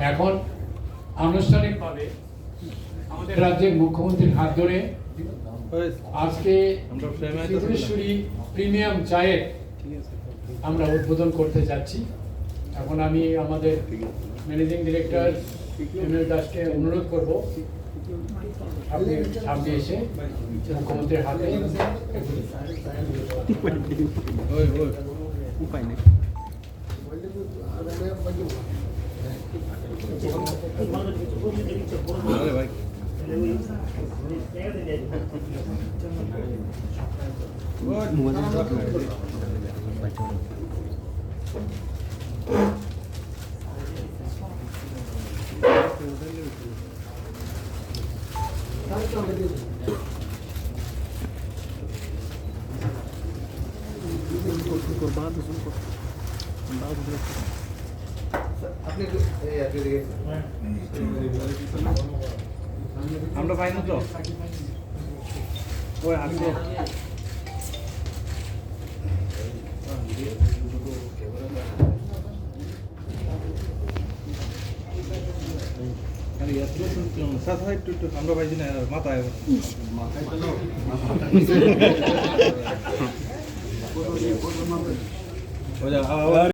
এখন আনুষ্ঠানিকভাবে আমাদের রাজ্যের মুখ্যমন্ত্রীর হাত ধরে আজকে ত্রিপুরেশ্বরী প্রিমিয়াম চায়ের আমরা উদ্বোধন করতে যাচ্ছি। এখন আমি আমাদের ম্যানেজিং ডিরেক্টর এমএল দাসকে অনুরোধ করব আপনি সামনে এসে মুখ্যমন্ত্রীর হাতে উপায় নেই। আমরা পাই না তো ওই আসবো আমরা পাইছি না মাথায় মাথায়